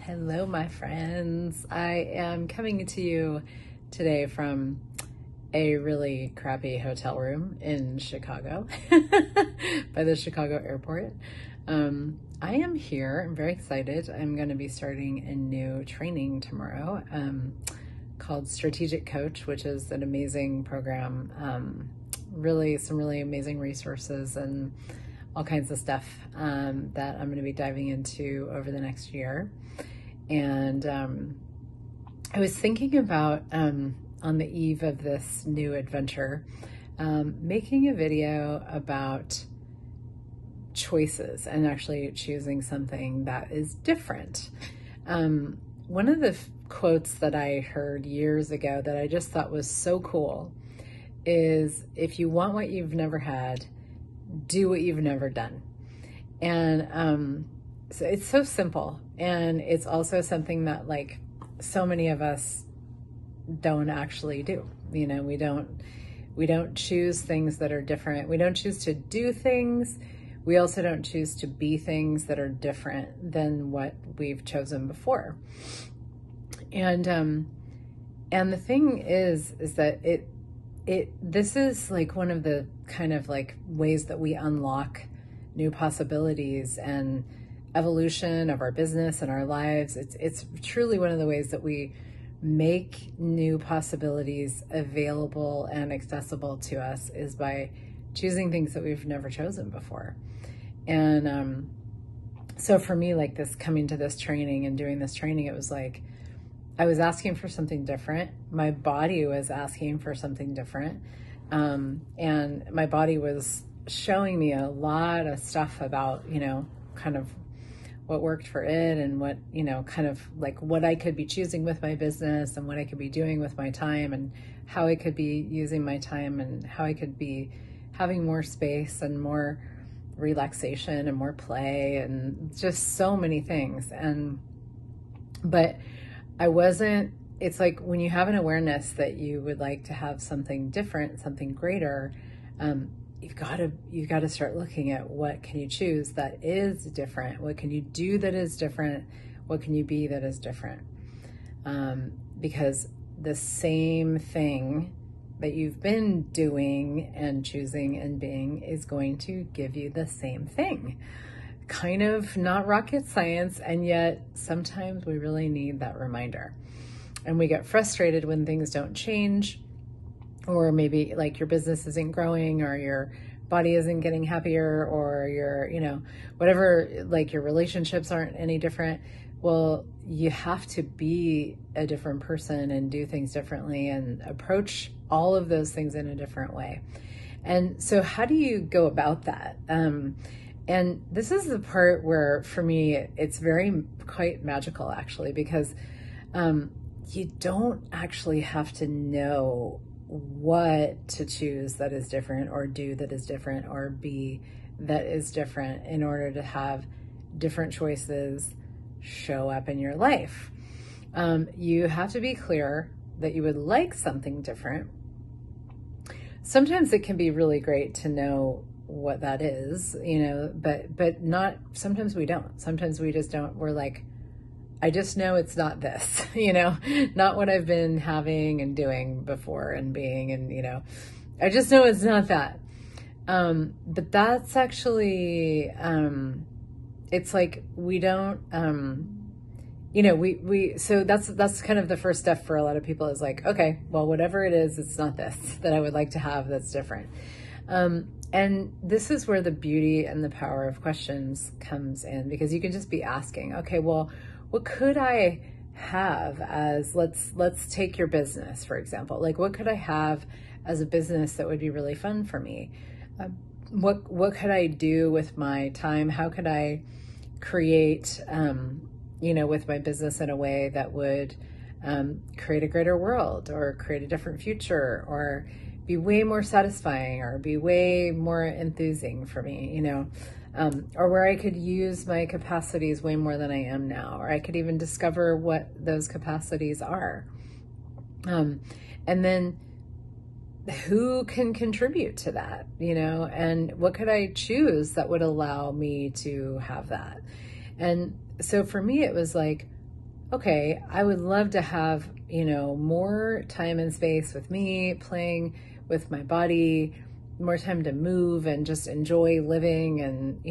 Hello, my friends. I am coming to you today from a really crappy hotel room in Chicago by the Chicago airport. I am here. I'm very excited. I'm going to be starting a new training tomorrow called Strategic Coach, which is an amazing program. Some really amazing resources and all kinds of stuff that I'm going to be diving into over the next year. And I was thinking about, on the eve of this new adventure, making a video about choices and actually choosing something that is different. One of the quotes that I heard years ago that I just thought was so cool is, if you want what you've never had, do what you've never done. And so it's so simple, and it's also something that like so many of us don't actually do. You know, we don't choose things that are different. We don't choose to do things. We also don't choose to be things that are different than what we've chosen before. And the thing is that this is like one of the kind of like ways that we unlock new possibilities and evolution of our business and our lives. It's truly one of the ways that we make new possibilities available and accessible to us, is by choosing things that we've never chosen before. And so for me, like this, coming to this training and doing this training, it was like I was asking for something different. My body was asking for something different. And my body was showing me a lot of stuff about, you know, kind of what worked for it, and what, you know, kind of like what I could be choosing with my business, and what I could be doing with my time, and how I could be using my time, and how I could be having more space and more relaxation and more play, and just so many things. But I wasn't, it's like when you have an awareness that you would like to have something different, something greater, you've got to start looking at what can you choose that is different? What can you do that is different? What can you be that is different? Because the same thing that you've been doing and choosing and being is going to give you the same thing. Kind of not rocket science, and yet sometimes we really need that reminder. And we get frustrated when things don't change, or maybe like your business isn't growing, or your body isn't getting happier, or your, you know, whatever, like your relationships aren't any different. Well, you have to be a different person and do things differently and approach all of those things in a different way. And so how do you go about that? And this is the part where, for me, it's quite magical, actually, because you don't actually have to know what to choose that is different, or do that is different, or be that is different, in order to have different choices show up in your life. You have to be clear that you would like something different. Sometimes it can be really great to know what that is, you know, but not, sometimes we don't. Sometimes we just don't. We're like, I just know it's not this, you know, not what I've been having and doing before and being, and, you know, I just know it's not that. But that's actually, it's like, we don't, you know, so that's kind of the first step for a lot of people, is like, okay, well, whatever it is, it's not this that I would like to have that's different. And this is where the beauty and the power of questions comes in, because you can just be asking, okay, well, what could I have as, let's take your business, for example. Like, what could I have as a business that would be really fun for me? What could I do with my time? How could I create, you know, with my business in a way that would create a greater world, or create a different future, or be way more satisfying, or be way more enthusing for me, you know? Or where I could use my capacities way more than I am now, or I could even discover what those capacities are. And then who can contribute to that, you know, and what could I choose that would allow me to have that? And so for me, it was like, okay, I would love to have, more time and space with me, playing with my body, more time to move and just enjoy living and,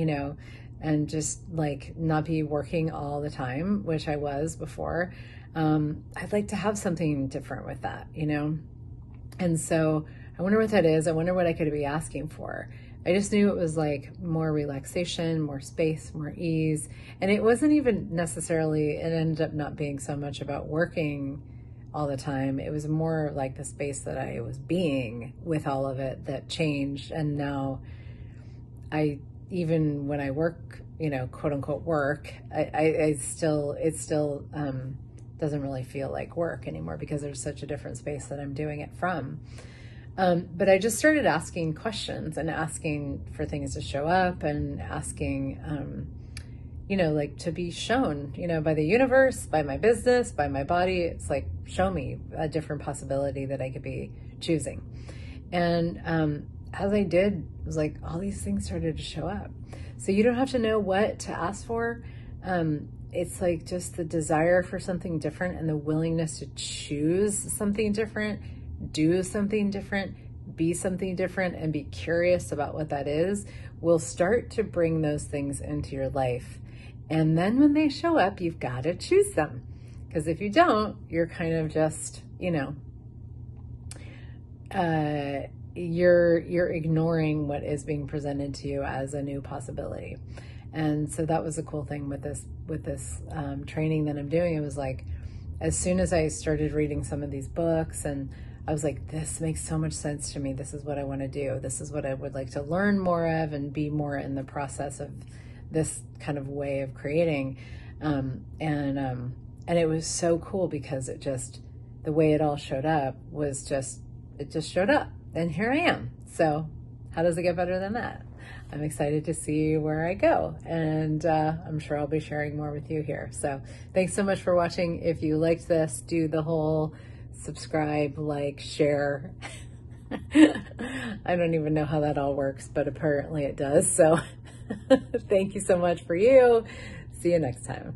and just like not be working all the time, which I was before. I'd like to have something different with that, And so I wonder what that is. I wonder what I could be asking for. I just knew it was like more relaxation, more space, more ease. And it wasn't even necessarily, it ended up not being so much about working all the time. It was more like the space that I was being with all of it that changed. And now even when I work, quote unquote work, it still doesn't really feel like work anymore because there's such a different space that I'm doing it from. But I just started asking questions and asking for things to show up and asking, like to be shown, by the universe, by my business, by my body. It's like, show me a different possibility that I could be choosing. And as I did, it was like all these things started to show up. So you don't have to know what to ask for. It's like just the desire for something different and the willingness to choose something different, do something different, be something different, and be curious about what that is will start to bring those things into your life. And then when they show up, you've got to choose them. Because if you don't, you're kind of just, you're ignoring what is being presented to you as a new possibility. And so that was a cool thing with this training that I'm doing. It was like, as soon as I started reading some of these books, and I was like, this makes so much sense to me. This is what I want to do. This is what I would like to learn more of and be more in the process of this kind of way of creating. And it was so cool because the way it all showed up was it just showed up, and here I am. So how does it get better than that? I'm excited to see where I go, and I'm sure I'll be sharing more with you here. So thanks so much for watching. If you liked this, do the whole subscribe, like, share. I don't even know how that all works, but apparently it does. So thank you so much for you. See you next time.